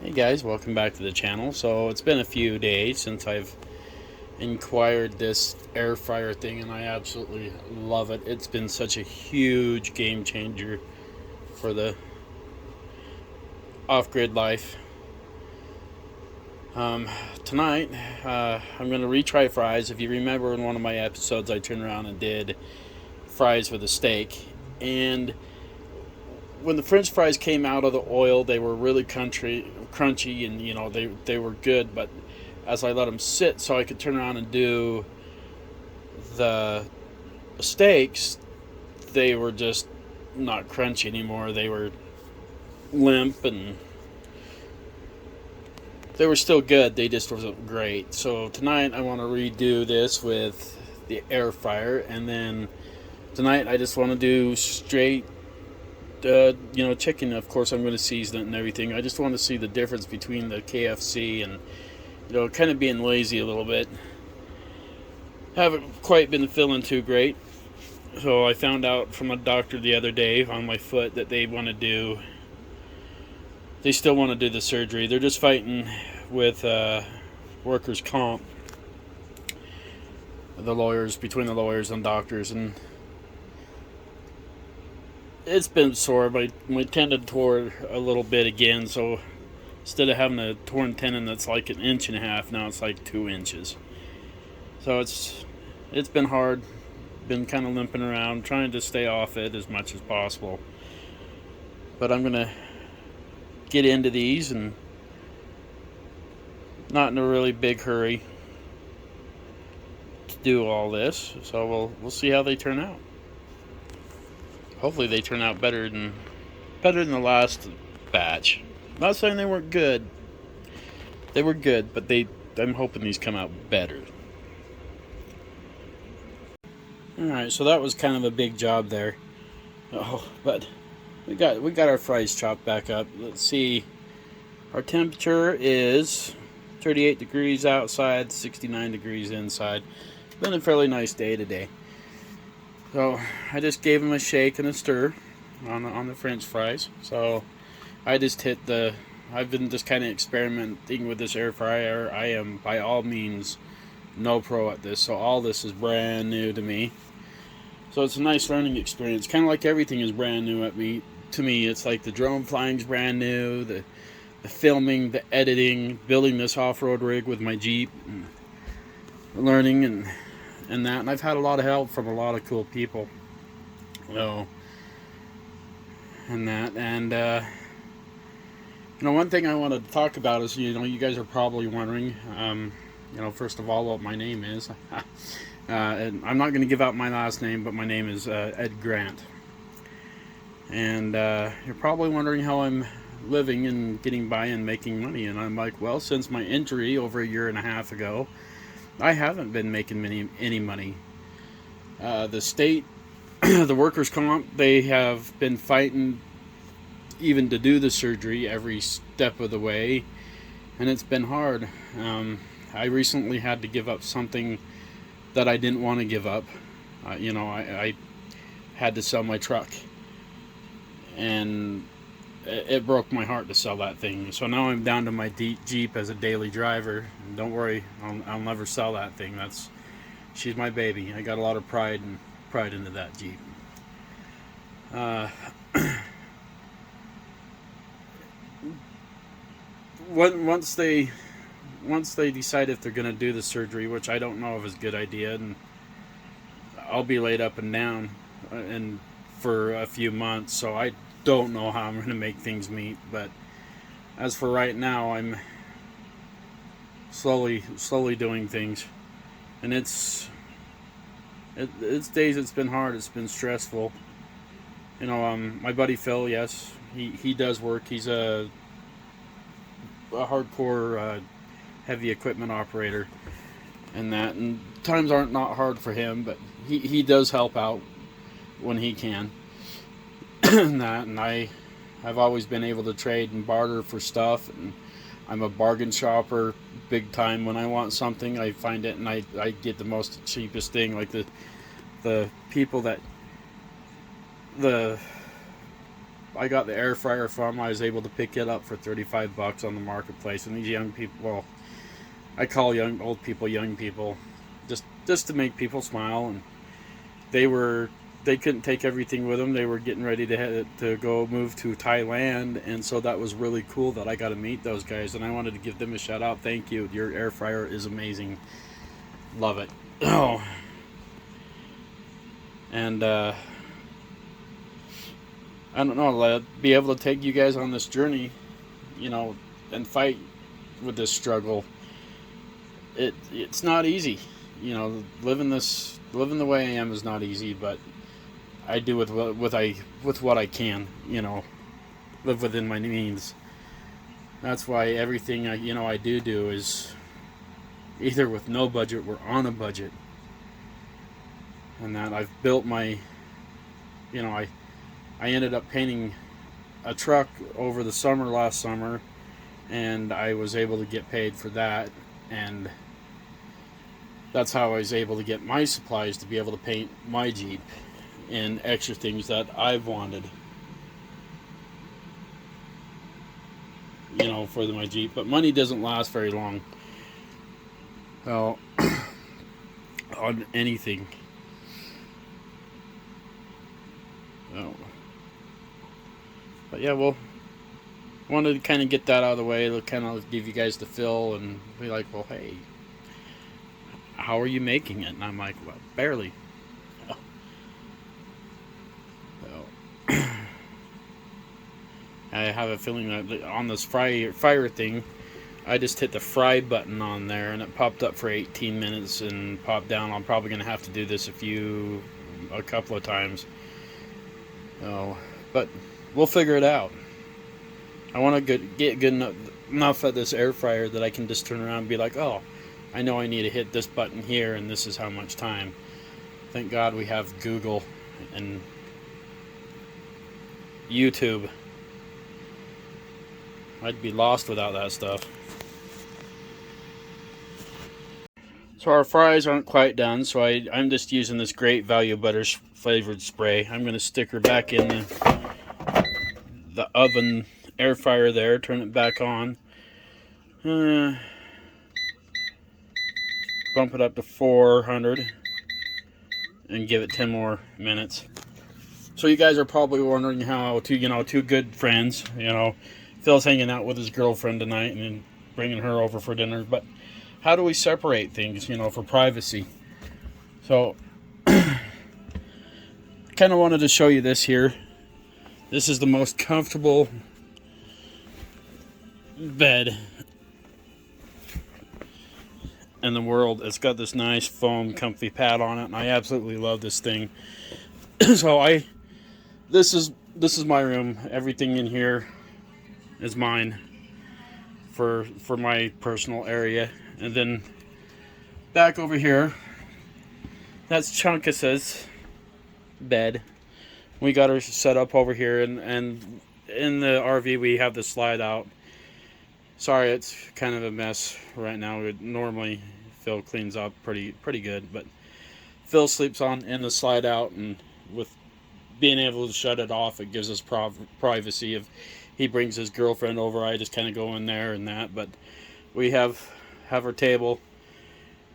Hey guys, welcome back to the channel. So it's been a few days since I've inquired this air fryer thing, and I absolutely love it. It's been such a huge game changer for the off-grid life. Tonight I'm going to retry fries. If you remember, in one of my episodes I turned around and did fries with a steak, and when the French fries came out of the oil, they were really crunchy, and they were good. But as I let them sit, so I could turn around and do the steaks, they were just not crunchy anymore. They were limp, and they were still good. They just wasn't great. So tonight I want to redo this with the air fryer, and then tonight I just want to do straight chicken. Of course, I'm going to season it and everything. I just want to see the difference between the KFC and, kind of being lazy a little bit. Haven't quite been feeling too great. So I found out from a doctor the other day on my foot that they still want to do the surgery. They're just fighting with workers' comp, between the lawyers and doctors, and it's been sore. My tendon tore a little bit again, so instead of having a torn tendon that's like 1.5 inches, now it's like 2 inches. So it's been hard. Been kind of limping around, trying to stay off it as much as possible. But I'm gonna get into these, and not in a really big hurry to do all this. So we'll see how they turn out. Hopefully they turn out better than the last batch. I'm not saying they weren't good. They were good, but I'm hoping these come out better. Alright, so that was kind of a big job there. Oh, but we got our fries chopped back up. Let's see. Our temperature is 38 degrees outside, 69 degrees inside. It's been a fairly nice day today. So I just gave them a shake and a stir on the French fries. So I've been just kind of experimenting with this air fryer. I am by all means no pro at this, so all this is brand new to me. So it's a nice learning experience. Kind of like everything is brand new to me. It's like the drone flying's brand new, the filming, the editing, building this off-road rig with my Jeep, and learning and that. And I've had a lot of help from a lot of cool people. And one thing I wanted to talk about is, you guys are probably wondering, first of all, what my name is. And I'm not going to give out my last name, but my name is Ed Grant. And you're probably wondering how I'm living and getting by and making money. And I'm like, well, since my injury over 1.5 years ago, I haven't been making any money. The state, the workers' comp, they have been fighting even to do the surgery every step of the way, and it's been hard. I recently had to give up something that I didn't want to give up. I had to sell my truck, and it broke my heart to sell that thing. So now I'm down to my Jeep as a daily driver. And don't worry, I'll never sell that thing. She's my baby. I got a lot of pride into that Jeep. Once they decide if they're going to do the surgery, which I don't know if is a good idea, and I'll be laid up and down and for a few months, so I don't know how I'm going to make things meet. But as for right now, I'm slowly doing things, and it's days it's been hard. It's been stressful. My buddy Phil, yes, he does work. He's a hardcore heavy equipment operator, and times aren't not hard for him, but he does help out when he can. And I've always been able to trade and barter for stuff, and I'm a bargain shopper big time. When I want something, I find it, and I get the most cheapest thing. Like the people that I got the air fryer from. I was able to pick it up for $35 on the marketplace, and these young people, well, I call old people young people, just to make people smile. And they couldn't take everything with them. They were getting ready to go move to Thailand, and so that was really cool that I got to meet those guys, and I wanted to give them a shout out. Thank you. Your air fryer is amazing. Love it. Oh. And I don't know, I'll be able to take you guys on this journey, and fight with this struggle. It's not easy, living the way I am is not easy, but I do with what I can, live within my means. That's why everything I do is either with no budget or on a budget. And that I've built my, I ended up painting a truck over the last summer, and I was able to get paid for that, and that's how I was able to get my supplies to be able to paint my Jeep and extra things that I've wanted, for my Jeep. But money doesn't last very long. So, on anything. Oh. But yeah, well, wanted to kind of get that out of the way, to kind of give you guys the feel and be like, well, hey, how are you making it? And I'm like, well, barely. So, I have a feeling that on this fire thing, I just hit the fry button on there and it popped up for 18 minutes and popped down. I'm probably going to have to do this a couple of times. So, but we'll figure it out. I want to get good enough at this air fryer that I can just turn around and be like, oh, I know I need to hit this button here and this is how much time. Thank God we have Google and YouTube. I'd be lost without that stuff. So our fries aren't quite done, so I'm just using this Great Value butter flavored spray. I'm going to stick her back in the oven air fryer there, turn it back on. Bump it up to 400 and give it 10 more minutes. So you guys are probably wondering how two good friends, Phil's hanging out with his girlfriend tonight and bringing her over for dinner, but how do we separate things, for privacy? So, kind of wanted to show you this here. This is the most comfortable bed in the world. It's got this nice foam comfy pad on it, and I absolutely love this thing. So this is my room. Everything in here is mine for my personal area. And then back over here, that's Chunkus's bed. We got her set up over here, and in the RV we have the slide out. Sorry, it's kind of a mess right now. Normally Phil cleans up pretty good, but Phil sleeps in the slide out, and with being able to shut it off, it gives us privacy. If he brings his girlfriend over, I just kind of go in there and that. But we have our table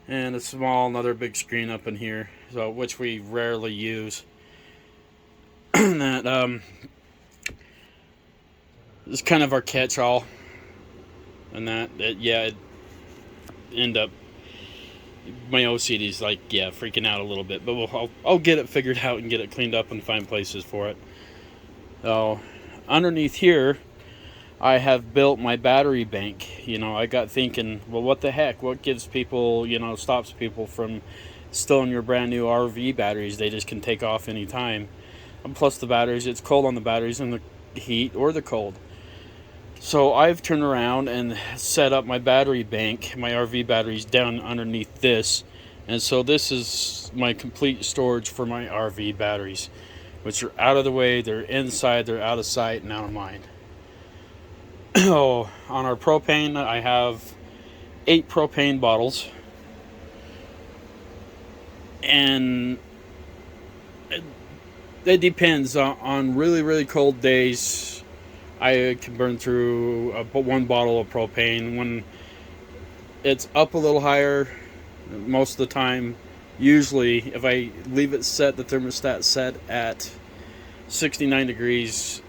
and another big screen up in here, so which we rarely use. That is kind of our catch-all, and it end up my OCD's like freaking out a little bit, but I'll get it figured out and get it cleaned up and find places for it. So underneath here, I have built my battery bank. I got thinking, well, what the heck? What gives people, stops people from stealing your brand new RV batteries? They just can take off anytime. And plus the batteries, it's cold on the batteries in the heat or the cold. So I've turned around and set up my battery bank, my RV batteries down underneath this. And so this is my complete storage for my RV batteries, which are out of the way, they're inside, they're out of sight and out of mind. Oh, on our propane, I have 8 propane bottles, and it depends. On really, really cold days, I can burn through one bottle of propane. When it's up a little higher, most of the time, usually if I leave it set, the thermostat set at 69 degrees,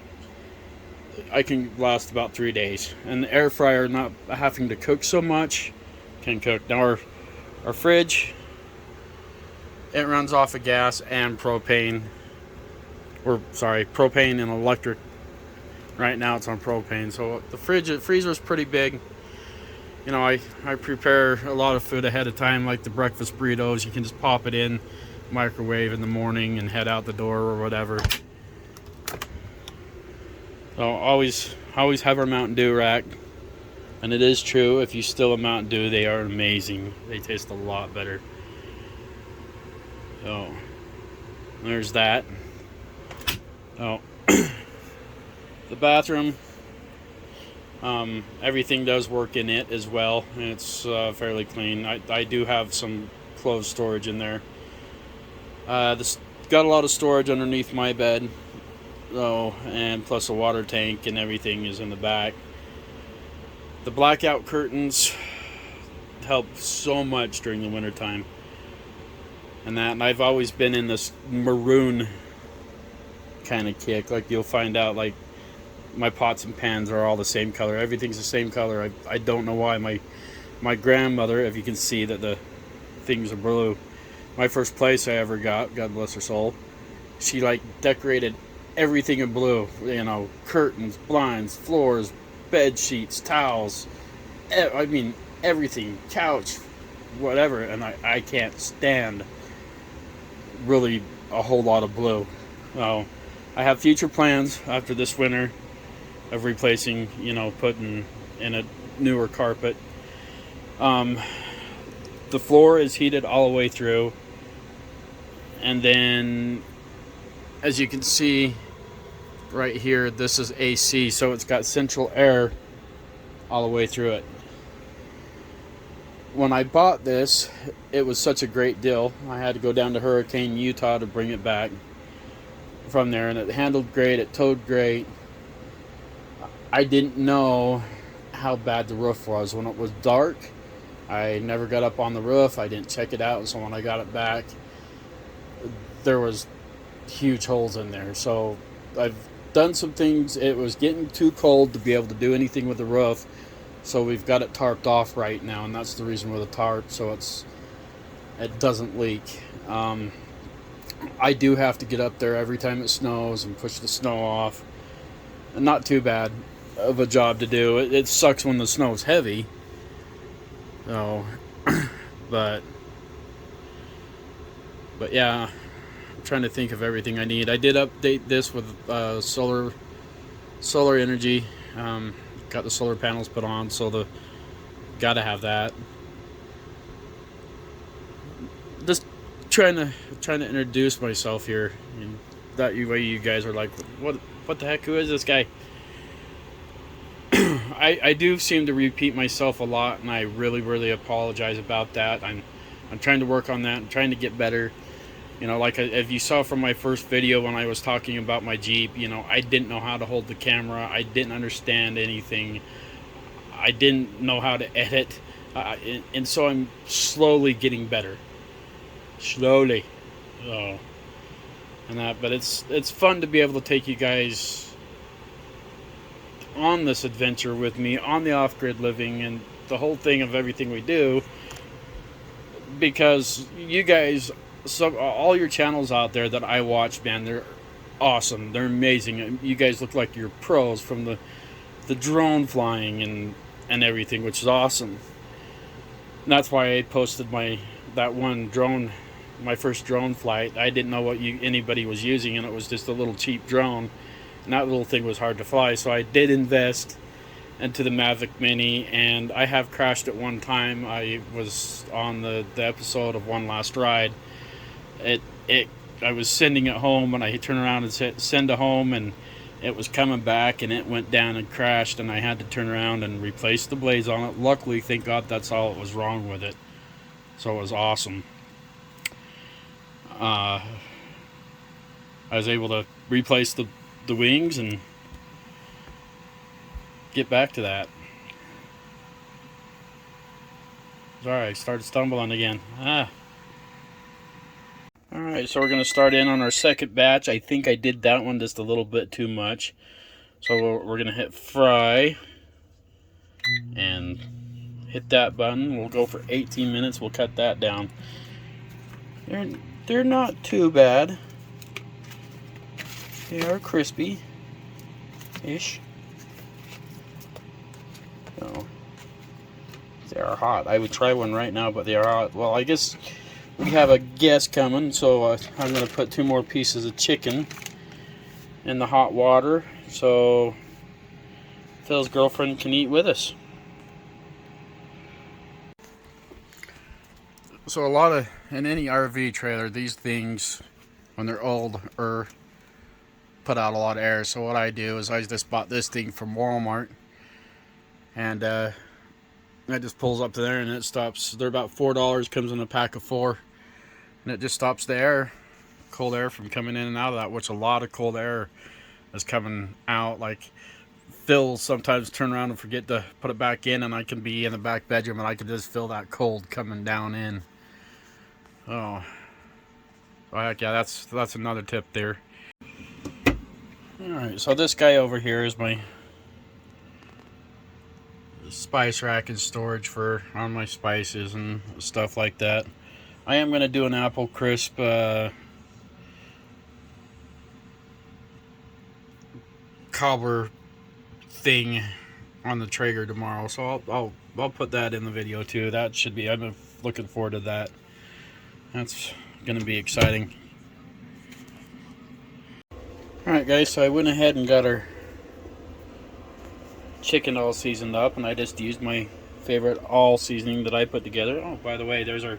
I can last about 3 days. And the air fryer, not having to cook so much, can cook. Now our fridge, it runs off of gas and propane. Or sorry, propane and electric. Right now it's on propane. So the freezer is pretty big. You know, I prepare a lot of food ahead of time, like the breakfast burritos. You can just pop it in, microwave in the morning, and head out the door or whatever. So always have our Mountain Dew rack. And it is true, if you still a Mountain Dew, they are amazing. They taste a lot better. So there's that. Oh, the bathroom. Everything does work in it as well. It's fairly clean. I do have some clothes storage in there. This got a lot of storage underneath my bed, though, and plus a water tank and everything is in the back. The blackout curtains help so much during the wintertime. And I've always been in this maroon kind of kick. Like, you'll find out, like, my pots and pans are all the same color. Everything's the same color. I don't know why. My grandmother, if you can see that the things are blue, my first place I ever got, God bless her soul, she like decorated everything in blue. You know, curtains, blinds, floors, bed sheets, towels. I mean, everything, couch, whatever. And I can't stand really a whole lot of blue. So I have future plans after this winter of replacing, you know, putting in a newer carpet. The floor is heated all the way through, and then as you can see right here, this is AC, so it's got central air all the way through it. When I bought this, it was such a great deal. I had to go down to Hurricane, Utah to bring it back from there, and it handled great, it towed great. I didn't know how bad the roof was. When it was dark, I never got up on the roof. I didn't check it out, so when I got it back, there was huge holes in there. So I've done some things. It was getting too cold to be able to do anything with the roof, so we've got it tarped off right now, and that's the reason with the tarp, so it doesn't leak. I do have to get up there every time it snows and push the snow off. And not too bad of a job to do. It sucks when the snow's heavy. So, but yeah, I'm trying to think of everything I need. I did update this with solar energy. Got the solar panels put on, so gotta have that. Just trying to introduce myself here. And that way you guys are like, what the heck? Who is this guy? I do seem to repeat myself a lot, and I really apologize about that. I'm trying to work on that. I'm trying to get better. You know, like if you saw from my first video when I was talking about my Jeep, you know, I didn't know how to hold the camera. I didn't understand anything. I didn't know how to edit. And so I'm slowly getting better. Slowly. Oh. But it's fun to be able to take you guys on this adventure with me, on the off-grid living and the whole thing of everything we do, because you guys, all your channels out there that I watch, man, they're awesome, they're amazing. You guys look like you're pros, from the drone flying and everything, which is awesome. And that's why I posted that one drone, my first drone flight. I didn't know what anybody was using, and it was just a little cheap drone. And that little thing was hard to fly, so I did invest into the Mavic Mini, and I have crashed it one time. I was on the episode of One Last Ride. I was sending it home, and I turned around and said send it home, and it was coming back, and it went down and crashed, and I had to turn around and replace the blades on it. Luckily, thank God, that's all that was wrong with it. So it was awesome. I was able to replace the wings and get back to that. Sorry, I started stumbling again. Alright, so we're going to start in on our second batch. I think I did that one just a little bit too much. So we're going to hit fry and hit that button. We'll go for 18 minutes. We'll cut that down. They're not too bad. They are crispy-ish. So, they are hot. I would try one right now, but they are hot. Well, I guess we have a guest coming, so I'm going to put 2 more pieces of chicken in the hot water so Phil's girlfriend can eat with us. So in any RV trailer, these things, when they're old, put out a lot of air. So what I do is I just bought this thing from Walmart, and that just pulls up to there and it stops. They're about $4, comes in a pack of 4, and it just stops the air, cold air from coming in and out of that, which a lot of cold air is coming out. Like Phil sometimes turn around and forget to put it back in, and I can be in the back bedroom and I can just feel that cold coming down in. Oh heck yeah, that's another tip there. Alright, so this guy over here is my spice rack and storage for on my spices and stuff like that. I am going to do an apple crisp cobbler thing on the Traeger tomorrow, so I'll put that in the video too. That should be, I'm looking forward to that. That's going to be exciting. Alright guys, so I went ahead and got our chicken all seasoned up, and I just used my favorite all seasoning that I put together. Oh, by the way, there's our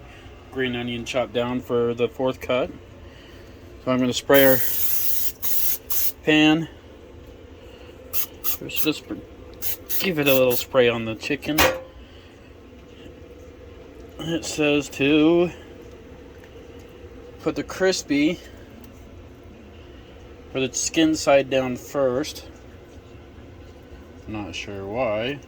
green onion chopped down for the 4th cut. So I'm going to spray our pan. Just give it a little spray on the chicken. It says to put the crispy, or the skin side down first. Not sure why.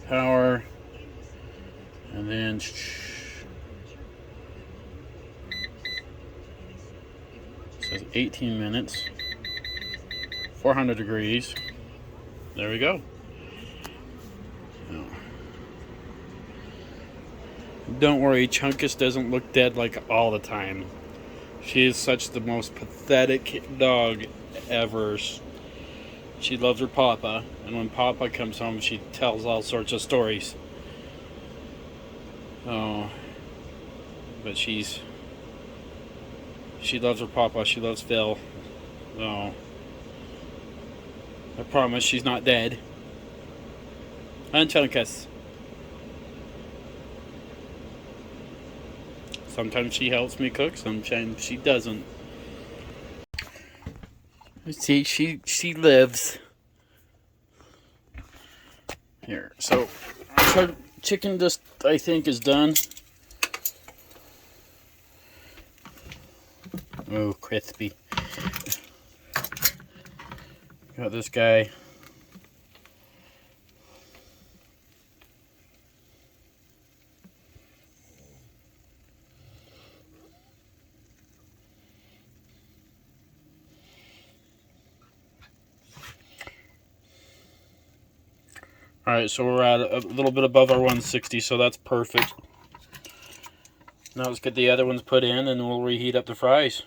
Power, and then says 18 minutes, 400 degrees. There we go. Don't worry, Chunkus doesn't look dead like all the time. She is such the most pathetic dog ever. She loves her papa, and when papa comes home, she tells all sorts of stories. Oh, but she loves her papa. She loves Phil. Oh, I promise she's not dead. Chunkus. Sometimes she helps me cook, sometimes she doesn't. See, she lives. Here, so chicken just, I think, is done. Oh, crispy. Got this guy. Alright, so we're at a little bit above our 160, so that's perfect. Now let's get the other ones put in, and we'll reheat up the fries.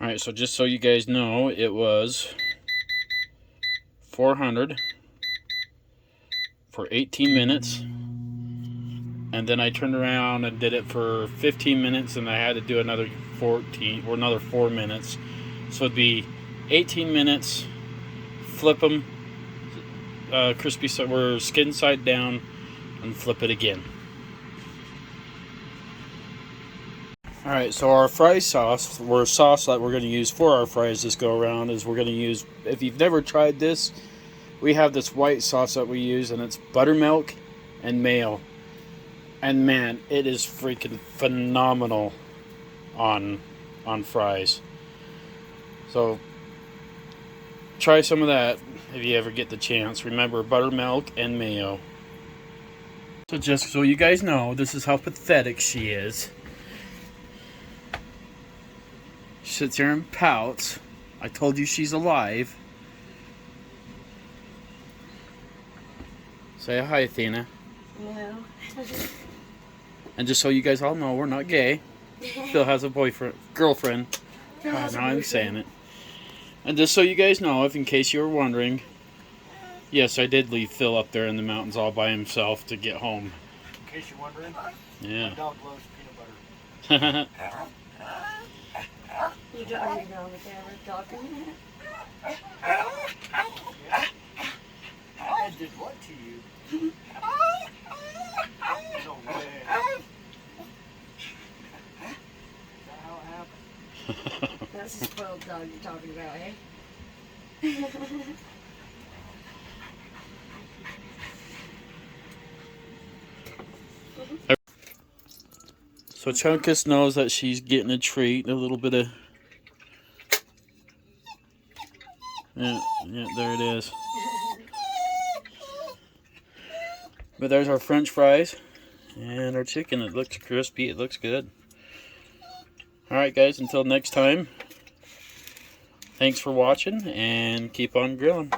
Alright, so just so you guys know, it was 400 for 18 minutes. And then I turned around and did it for 15 minutes, and I had to do another 4 minutes. So it'd be 18 minutes. Flip them, crispy side, we're skin side down, and flip it again. Alright, so our fry sauce, or sauce that we're going to use for our fries this go around, is we're going to use, if you've never tried this, we have this white sauce that we use, and it's buttermilk and mayo. And man, it is freaking phenomenal on fries. So try some of that if you ever get the chance. Remember, buttermilk and mayo. So just so you guys know, this is how pathetic she is. She sits here and pouts. I told you she's alive. Say hi, Athena. No. And just so you guys all know, we're not gay. Phil has a girlfriend. Now I'm saying it. And just so you guys know, if in case you were wondering, yes, I did leave Phil up there in the mountains all by himself to get home. In case you're wondering, yeah. My dog loves peanut butter. You don't are you on the camera talking? I did what to you? No way. Is that how it happened? That's a spoiled dog you're talking about, eh? So Chunkus knows that she's getting a treat, a little bit of... Yeah, there it is. But there's our French fries and our chicken. It looks crispy, it looks good. Alright guys, until next time, thanks for watching and keep on grilling.